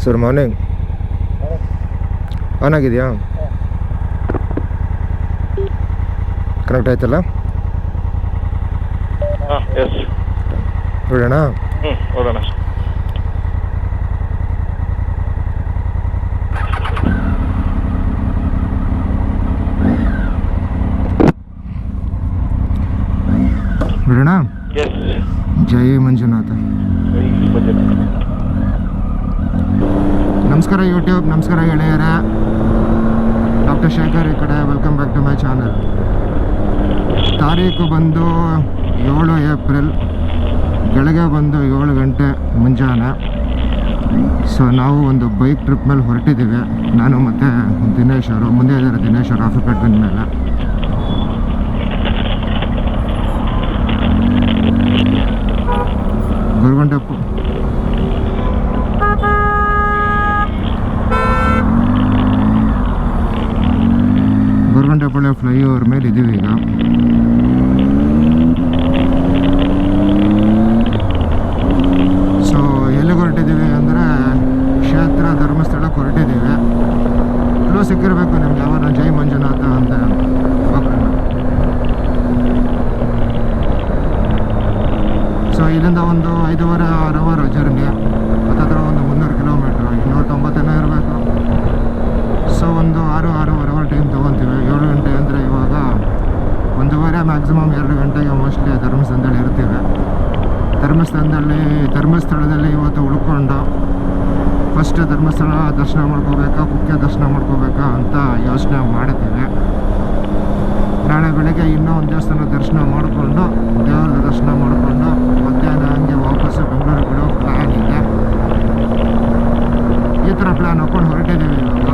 Sir morning on ಆಗಿದೆಯಾ? Connect ಆಯ್ತಲ್ಲ? Yes ನೋಡೋಣ. ನೋಡೋಣ. ಬಿಡೋಣ. ಎಸ್. ಜೈ ಮಂಜುನಾಥ. ನಮಸ್ಕಾರ ಯೂಟ್ಯೂಬ್, ನಮಸ್ಕಾರ ಗೆಳೆಯರ. ಡಾಕ್ಟರ್ ಶೇಖರ್ ಈ ಕಡೆ. Welcome back to my channel. ತಾರೀಕು ಬಂದು 7 ಏಪ್ರಿಲ್, ಬೆಳಗ್ಗೆ ಬಂದು 7 ಗಂಟೆ ಮುಂಜಾನೆ. ಸೊ ನಾವು ಒಂದು ಬೈಕ್ ಟ್ರಿಪ್ ಮೇಲೆ ಹೊರಟಿದ್ದೀವಿ, ನಾನು ಮತ್ತು ದಿನೇಶ್ ಅವರು. ಮುಂದೆ ಇದ್ದಾರೆ ದಿನೇಶ್ ಅವರು ಆಫ್ರಿಕಾ ಟ್ರಿಪ್ ಮೇಲೆ. ಗೊರಗುಂಟೆಪಾಳ್ಯ ಫ್ಲೈಓವರ್ ಮೇಲೆ ಇದ್ದೀವಿ ಈಗ. ಸೊ ಎಲ್ಲಿಗೆ ಹೊರಟಿದ್ದೀವಿ ಅಂದರೆ ಕ್ಷೇತ್ರ ಧರ್ಮಸ್ಥಳಕ್ಕೆ ಹೊರಟಿದ್ದೀವಿ. ಕ್ಲೂ ಸಿಕ್ಕಿರಬೇಕು ನಿಮ್ಗೆ ಯಾವಾಗ ಜೈ ಮಂಜುನಾಥ ಅಂತ. ಸೊ ಇಲ್ಲಿಂದ ಒಂದು 5.5-6 ಅವರ್ ಜರ್ನಿ. ಹತ್ತಿರ ಒಂದು 300 ಕಿಲೋಮೀಟ್ರು, 290 ಇರಬೇಕು. ಸೊ ಒಂದು 6-6.5 ಅವರ್ ಟೈಮ್ ತೊಗೊತೀವಿ. 7 ಗಂಟೆ ಅಂದರೆ ಇವಾಗ 1:30 ಮ್ಯಾಕ್ಸಿಮಮ್ 2 ಗಂಟೆಗೆ ಮೋಸ್ಟ್ಲಿ ಧರ್ಮಸ್ಥಳದಲ್ಲಿ ಇರ್ತೀವಿ. ಧರ್ಮಸ್ಥಳದಲ್ಲಿ ಇವತ್ತು ಉಳ್ಕೊಂಡು ಫಸ್ಟ್ ಧರ್ಮಸ್ಥಳ ದರ್ಶನ ಮಾಡ್ಕೋಬೇಕಾ, ಕುಕ್ಕೆ ದರ್ಶನ ಮಾಡ್ಕೋಬೇಕಾ ಅಂತ ಯೋಚನೆ ಮಾಡ್ತೀವಿ. ನಾಳೆ ಬೆಳಗ್ಗೆ ಇನ್ನೂ ಒಂದು ದೇವಸ್ಥಾನ ದರ್ಶನ ಮಾಡಿಕೊಂಡು, ದೇವರ ದರ್ಶನ ಮಾಡಿಕೊಂಡು ಮಧ್ಯಾಹ್ನ ಹಂಗೆ ವಾಪಸ್ಸು ಬೆಂಗಳೂರಿಗೆ ಬಿಡೋ ಪ್ಲ್ಯಾನ್ ಇದೆ. ಈ ಥರ ಪ್ಲ್ಯಾನ್ ಹಾಕ್ಕೊಂಡು ಹೊರಟಿದ್ದೀವಿ. ಇವಾಗ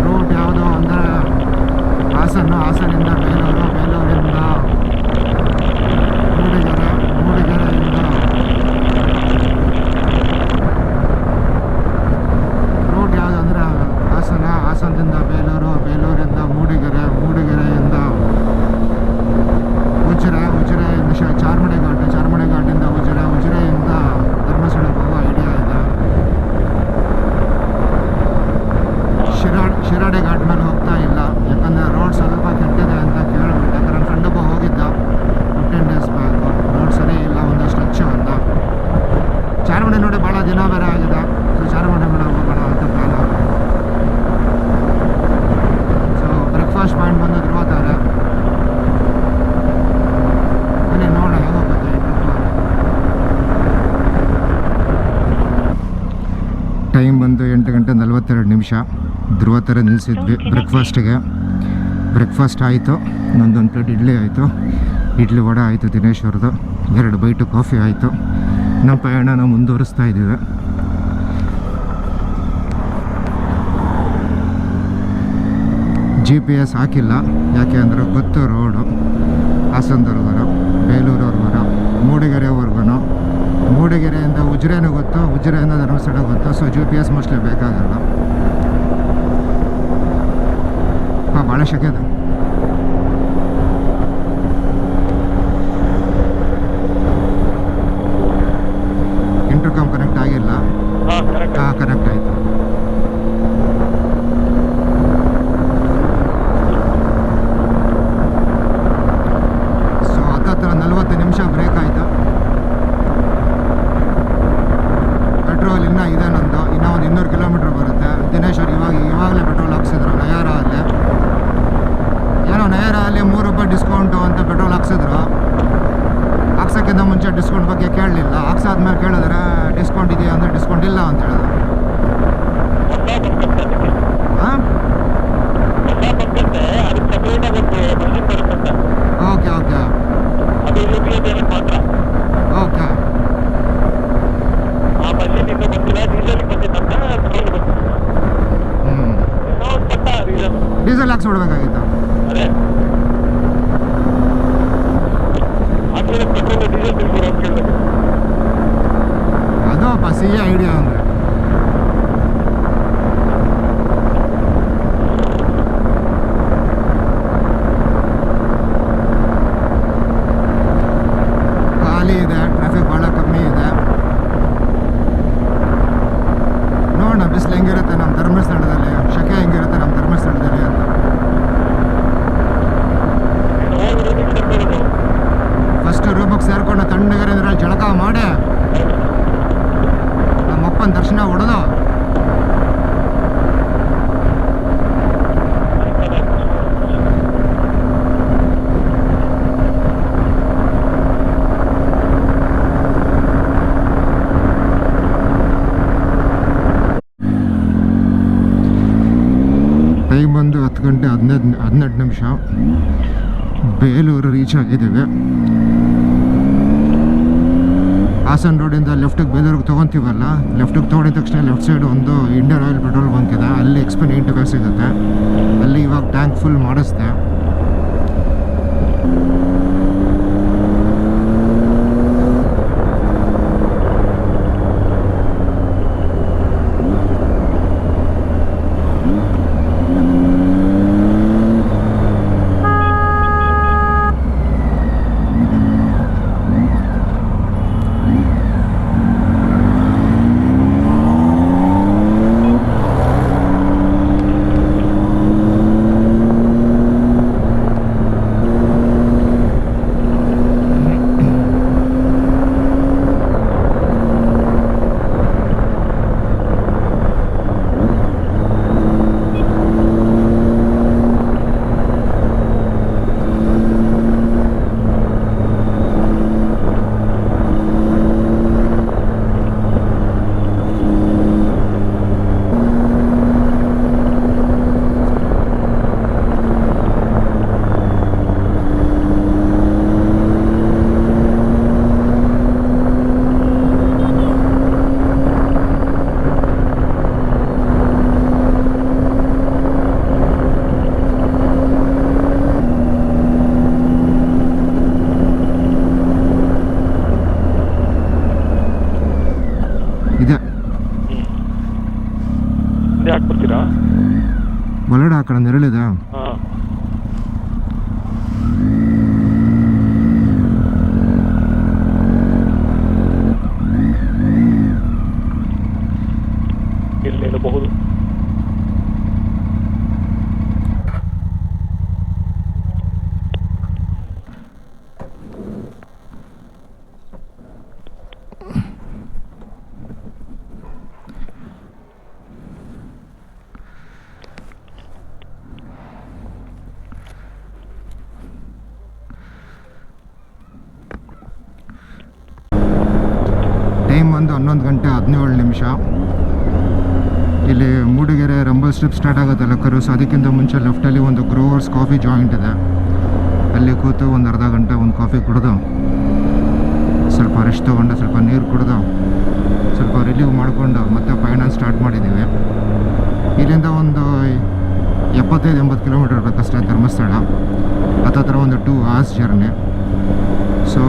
ರೂಟ್ ಯಾವುದು ಅಂದರೆ ಹಾಸನಿಂದ ಬೇಲೂರು, ಬೇಲೂರಿಂದ ಮೂಡಿಗೆರೆ, ಮೂಡಿಗೆರೆಯಿಂದ ರೂಟ್ ಯಾವುದು ಅಂದರೆ ಹಾಸನದಿಂದ ಬೇಲೂರು, ಬೇಲೂರಿಂದ ಮೂಡಿಗೆರೆ, ಮೂಡಿಗೆರೆಯಿಂದ ಉಜಿರೆಯಿಂದ ಚಾರ್ಮಡಿ ಘಾಟಿಂದ ಉಜಿರೆಯಿಂದ ಧರ್ಮಸ್ಥಳಕ್ಕೆ ಹೋಗೋ ಐಡಿಯಾ ಇದೆ. ಶಿರಾಡಿ ಘಾಟ್ ಮೇಲೆ ಹೋಗ್ತಾ ಇಲ್ಲ, ಯಾಕಂದರೆ ರೋಡ್ ಸ್ವಲ್ಪ ಕೆಟ್ಟಿದೆ ಅಂತ ಕೇಳಿಬಿಟ್ಟು. ಯಾಕಂದ್ರೆ ನನ್ನ ಫ್ರೆಂಡೊಬ್ಬ ಹೋಗಿದ್ದ 15 ಡೇಸ್ ಬ್ಯಾಕ್. ರೋಡ್ ಸರಿ ಇಲ್ಲ, ಒಂದು ಸ್ಟ್ರೆಚ್ಚು ಅಂತ. ಚಾರ್ಮಡಿ ನೋಡಿ ಭಾಳ ದಿನ ಬೇರೆ ಆಗಿದೆ. ಸೊ ಚಾರ್ಮಡಿ ಮೇಲೆ ಹೋಗೋಣ ಅಂತ ಪ್ಲ್ಯಾನ್ ಆಗಿದೆ. ಸೊ ಬ್ರೇಕ್ಫಾಸ್ಟ್ ಪಾಯಿಂಟ್ ಬಂದು ಧ್ರುವತಾರೆ. ಬನ್ನಿ ನೋಡೋಣ ಹೇಗೆ ಹೋಗುತ್ತೆ ಈ ಟ್ರಿಪ್. ಟೈಮ್ ಬಂದು 8:42. ಧ್ರುವತರ ನಿಲ್ಲಿಸಿದ್ವಿ ಬ್ರೇಕ್ಫಾಸ್ಟಿಗೆ. ಬ್ರೇಕ್ಫಾಸ್ಟ್ ಆಯಿತು, ನಂದೊಂದು ಪ್ಲೇಟ್ ಇಡ್ಲಿ ಆಯಿತು, ಇಡ್ಲಿ ವಡೆ ಆಯಿತು ದಿನೇಶ್ ಅವ್ರದ್ದು, 2 ಬೈಟು ಕಾಫಿ ಆಯಿತು. ನಮ್ಮ ಪಯಣನ ಮುಂದುವರಿಸ್ತಾ ಇದ್ದೀವಿ. GPS ಹಾಕಿಲ್ಲ, ಯಾಕೆ ಅಂದರೆ ಗೊತ್ತು ರೋಡು. ಹಾಸನದವರೆಗೂ, ಬೇಲೂರವರೆಗೂ, ಮೂಡಿಗೆರೆವರೆಗೂ, ಮೂಡಿಗೆರೆಯಿಂದ ಉಜಿರೆನೂ ಗೊತ್ತು, ಉಜಿರೆಯಿಂದ ಧರ್ಮಸ್ಥಳ ಗೊತ್ತು. ಸೊ GPS ಮೋಸ್ಟ್ಲಿ ಬೇಕಾಗಲ್ಲ. ಭಾಳ ಶೆಕೆ ಇದೆ. ಇಂಟರ್ಕಾಮ್ ಕನೆಕ್ಟ್ ಆಗಿಲ್ಲ. ಕನೆಕ್ಟ್ ಆಯಿತು. ಸೊ 40 ನಿಮಿಷ ಬ್ರೇಕ್ ಆಯಿತು. ಪೆಟ್ರೋಲ್ ಇನ್ನೂ ಇದೆ ನಂದು. ಇನ್ನೂ ಒಂದು 200 ಕಿಲೋಮೀಟ್ರ್ ಬರುತ್ತೆ. ದಿನೇಶ್ ಅವ್ರು ಇವಾಗಲೇ ಪೆಟ್ರೋಲ್ ಹಾಕ್ಸಿದ್ರು ನಯಾರ ಅಲ್ಲಿ. ಏನೋ ನಯಾರ ಅಲ್ಲಿ ₹3 ಡಿಸ್ಕೌಂಟು ಅಂತ ಪೆಟ್ರೋಲ್ ಹಾಕ್ಸಿದ್ರು. ಹಾಕ್ಸೋಕ್ಕಿಂತ ಮುಂಚೆ ಡಿಸ್ಕೌಂಟ್ ಬಗ್ಗೆ ಕೇಳಲಿಲ್ಲ. ಹಾಕ್ಸಾದ್ಮೇಲೆ ಕೇಳಿದ್ರೆ ಡಿಸ್ಕೌಂಟ್ ಇದೆಯಾ ಅಂದರೆ ಡಿಸ್ಕೌಂಟ್ ಇಲ್ಲ ಅಂತ ಹೇಳಿದ್ರು. ಹಾಂ, ಓಕೆ ಓಕೆ ಓಕೆ. ಡೀಸೆಲ್ ಹಾಕ್ಸ್ಬಿಡ್ಬೇಕಾಗಿತ್ತು. ಅದು ಸಿ ಐಡಿಯಾ ಅಂದರೆ ಗಂಟೆ 18 ನಿಮಿಷ. ಬೇಲೂರು ರೀಚ್ ಆಗಿದ್ದೀವಿ. ಹಾಸನ್ ರೋಡಿಂದ ಲೆಫ್ಟಿಗೆ ಬೇಲೂರಿಗೆ ತೊಗೊತೀವಲ್ಲ, ಲೆಫ್ಟಿಗೆ ತೊಗೊಂಡಿದ ತಕ್ಷಣ ಲೆಫ್ಟ್ ಸೈಡ್ ಒಂದು ಇಂಡಿಯನ್ ಆಯಿಲ್ ಪೆಟ್ರೋಲ್ ಬಂಕ್ ಇದೆ. ಅಲ್ಲಿ ಎಕ್ಸ್ಪೆನ್ 8 ರೂಪಾಯಿ ಸಿಗುತ್ತೆ. ಅಲ್ಲಿ ಇವಾಗ ಟ್ಯಾಂಕ್ ಫುಲ್ ಮಾಡಿಸ್ದೆ. ಒಳಗಡೆ ಆ ಕಡೆ ನೆರಳಿದೆ. ಇರಬಹುದು. ಟೈಮ್ ಒಂದು 11 ಗಂಟೆ 17 ನಿಮಿಷ. ಇಲ್ಲಿ ಮೂಡಿಗೆರೆ ರಂಬಲ್ ಸ್ಟ್ರಿಪ್ ಸ್ಟಾರ್ಟ್ ಆಗುತ್ತಲ್ಲ ಕರುಸ್, ಅದಕ್ಕಿಂತ ಮುಂಚೆ ಲೆಫ್ಟಲ್ಲಿ ಒಂದು ಗ್ರೋವರ್ಸ್ ಕಾಫಿ ಜಾಯಿಂಟ್ ಇದೆ. ಅಲ್ಲಿ ಕೂತು ಒಂದು ಅರ್ಧ ಗಂಟೆ ಒಂದು ಕಾಫಿ ಕುಡಿದು ಸ್ವಲ್ಪ ರೆಸ್ಟ್ ತೊಗೊಂಡು ಸ್ವಲ್ಪ ನೀರು ಕುಡಿದು ಸ್ವಲ್ಪ ರಿಲೀವ್ ಮಾಡಿಕೊಂಡು ಮತ್ತೆ ಪಯಣ ಸ್ಟಾರ್ಟ್ ಮಾಡಿದ್ದೀವಿ. ಇಲ್ಲಿಂದ ಒಂದು 75-80 ಕಿಲೋಮೀಟರ್ ಬೇಕಷ್ಟೇ ಧರ್ಮಸ್ಥಳ. ಹತ್ತತ್ರ ಒಂದು 2 hours ಜರ್ನಿ. ಸೊ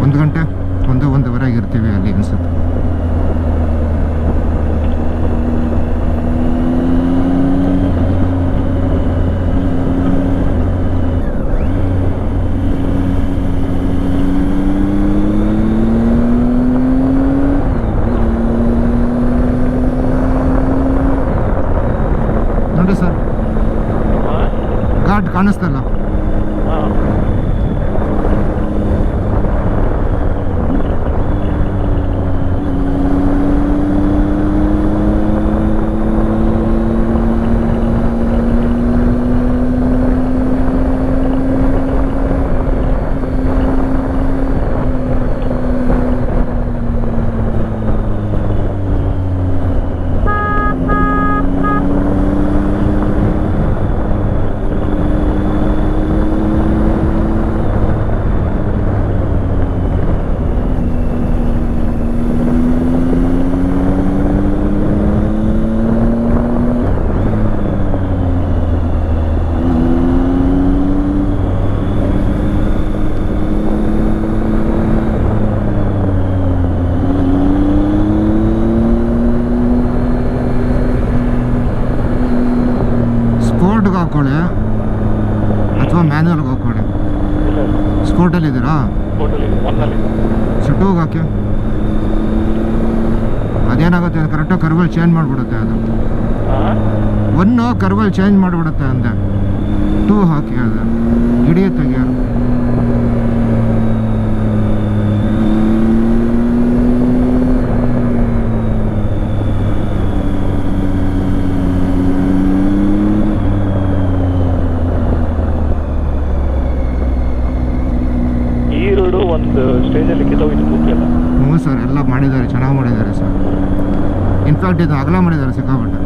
1 ಗಂಟೆ 1-1:15 ಇರ್ತೀವಿ ಅಲ್ಲಿ ಅನಿಸುತ್ತೆ. ನೋಡಿ ಸರ್, ಘಾಟ್ ಕಾಣಿಸ್ತಲ್ಲ. ಸ್ಪೋರ್ಟ್ಗೆ ಹಾಕ್ಕೊಳ್ಳಿ ಅಥವಾ ಮ್ಯಾನ್ಯಲ್ಗೆ ಹಾಕ್ಕೊಳ್ಳಿ. ಸ್ಪೋರ್ಟಲ್ಲಿ ಇದ್ದೀರಾ? ಸುಟ್ಟೋಗಿ ಹಾಕಿ. ಅದೇನಾಗುತ್ತೆ, ಕರೆಕ್ಟಾಗಿ ಕರ್ವಲ್ ಚೇಂಜ್ ಮಾಡಿಬಿಡುತ್ತೆ. ಅದು 1 ಕರ್ವಲ್ ಚೇಂಜ್ ಮಾಡಿಬಿಡುತ್ತೆ ಅಂದೆ. 2 ಹಾಕಿ, ಅದು ಹಿಡಿಯುತ್ತೆ ಗೇರ್. ಒಂದು ಸ್ಟೇಜಲ್ಲಿ ಕಿತ್ತೋಗಿದ್ದು ಕೂತಿಲ್ಲ. ಹ್ಞೂ ಸರ್, ಎಲ್ಲ ಮಾಡಿದ್ದಾರೆ, ಚೆನ್ನಾಗಿ ಮಾಡಿದ್ದಾರೆ ಸರ್. ಇನ್ಫ್ಯಾಕ್ಟ್ ಇದು ಅಗಲ ಮಾಡಿದ್ದಾರೆ ಸಿಕ್ಕಾಪಟ್ಟೆ.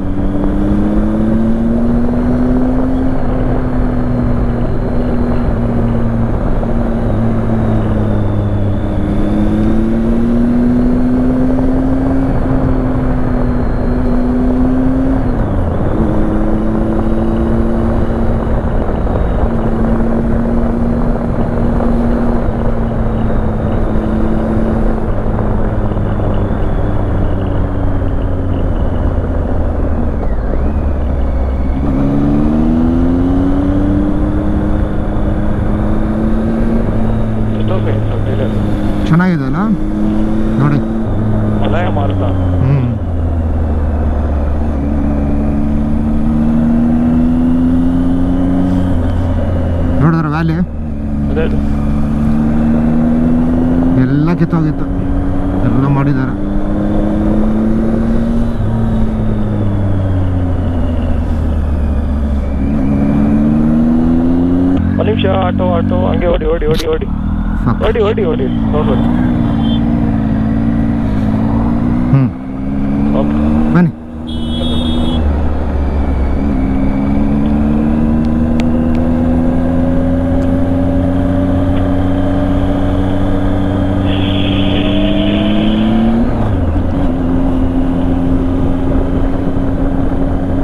ಖಾಲಿ. ಅದೇ ಅದು. ಎಲ್ಲ ಕಿತ್ತೋಗಿತ್ತು, ಎಲ್ಲ ಮಾಡಿದ್ದಾರೆ. ಒಂದು ನಿಮಿಷ, ಆಟೋ ಹಂಗೆ ಓಡಿ ಓಡಿ ಓಡಿ ಓಡಿ Fuck. ಓಡಿ ಓಡಿ ಓಡಿ ನೋಡ್ಬೋದು. ಓಕೆ ಬನ್ನಿ.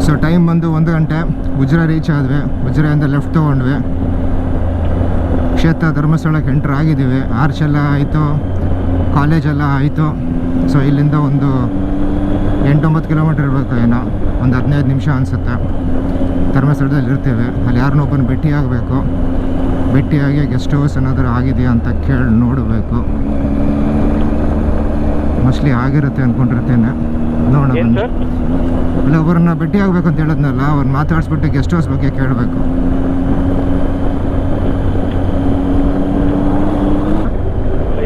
ಸೊ ಟೈಮ್ ಬಂದು 1 ಗಂಟೆ. ಉಜ್ರ ರೀಚ್ ಆದ್ವಿ. ಉಜ್ರೆಯಿಂದ ಲೆಫ್ಟ್ ತೊಗೊಂಡ್ವಿ. ಕ್ಷೇತ್ರ ಧರ್ಮಸ್ಥಳಕ್ಕೆ ಎಂಟ್ರ್ ಆಗಿದ್ದೀವಿ. ಆರ್ಚ್ ಎಲ್ಲ ಆಯಿತು, ಕಾಲೇಜೆಲ್ಲ ಆಯಿತು. ಸೊ ಇಲ್ಲಿಂದ ಒಂದು 8-9 ಕಿಲೋಮೀಟ್ರ್ ಇರಬೇಕು, ಏನೋ ಒಂದು 15 ನಿಮಿಷ ಅನಿಸುತ್ತೆ. ಧರ್ಮಸ್ಥಳದಲ್ಲಿ ಇರ್ತೀವಿ. ಅಲ್ಲಿ ಯಾರನ್ನೊಬ್ಬನ ಭೇಟಿ ಆಗಬೇಕು. ಭೇಟಿಯಾಗಿ ಗೆಸ್ಟ್ ಹೌಸ್ ಏನಾದರೂ ಆಗಿದೆಯಾ ಅಂತ ಕೇಳಿ ನೋಡಬೇಕು. ಮೋಸ್ಟ್ಲಿ ಆಗಿರುತ್ತೆ ಅಂದ್ಕೊಂಡಿರ್ತೇನೆ, ನೋಡೋಣ. ಏನು ಸರ್? ಇಲ್ಲ, ಒಬ್ಬರನ್ನ ಭೇಟಿ ಆಗಬೇಕು ಅಂತ ಹೇಳಿದ್ನಲ್ಲ, ಅವ್ರನ್ನ ಮಾತಾಡಿಸ್ಬಿಟ್ಟು ಗೆಸ್ಟ್ ಹೌಸ್ ಬಗ್ಗೆ ಕೇಳಬೇಕು.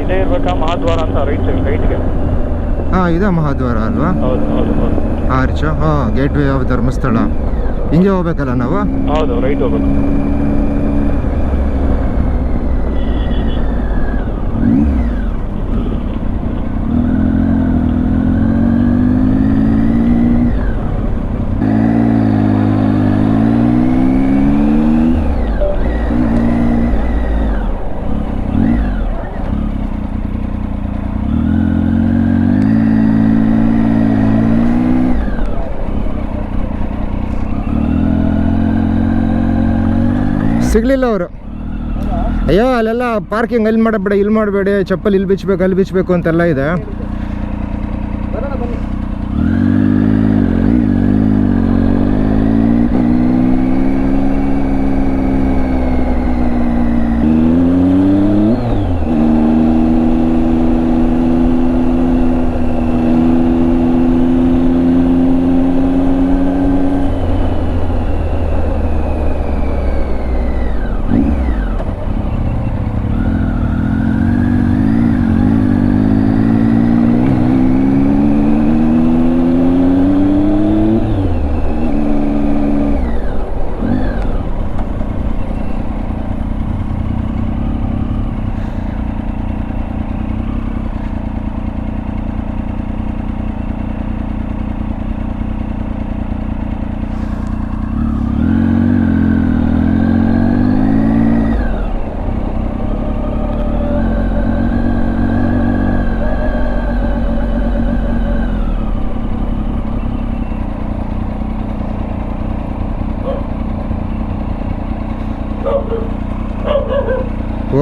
ಇದೇ ಇರ್ಬೇಕಾ ಮಹಾದ್ವಾರ ಅಂತ? ರೈಟ್ಗೆ. ಹಾಂ, ಇದೇ ಮಹಾದ್ವಾರ ಅಲ್ವಾ? ಹೌದು ಹೌದು ಹೌದು. ಆರ್ಚ್, ಹಾಂ, ಗೇಟ್ ವೇ ಆಫ್ ಧರ್ಮಸ್ಥಳ. ಹಿಂಗೆ ಹೋಗ್ಬೇಕಲ್ಲ ನಾವು? ಹೌದು, ರೈಟ್ ಹೋಗ್ಬೇಕು. ಸಿಗಲಿಲ್ಲ ಅವರು. ಅಯ್ಯೋ, ಅಲ್ಲೆಲ್ಲ ಪಾರ್ಕಿಂಗ್ ಅಲ್ಲಿ ಮಾಡಬೇಡ, ಇಲ್ಲಿ ಮಾಡಬೇಡಿ, ಚಪ್ಪಲ್ ಇಲ್ಲಿ ಬಿಚ್ಚಬೇಕು, ಅಲ್ಲಿ ಬಿಚ್ಚಬೇಕು ಅಂತೆಲ್ಲ ಇದೆ.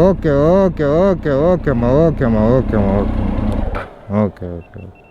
ಓಕೆ ಓಕೆ ಓಕೆ ಓಕೆ ಅಮ್ಮ, ಓಕೆ ಅಮ್ಮ, ಓಕೆ ಅಮ್ಮ, ಓಕೆ ಓಕೆ ಓಕೆ.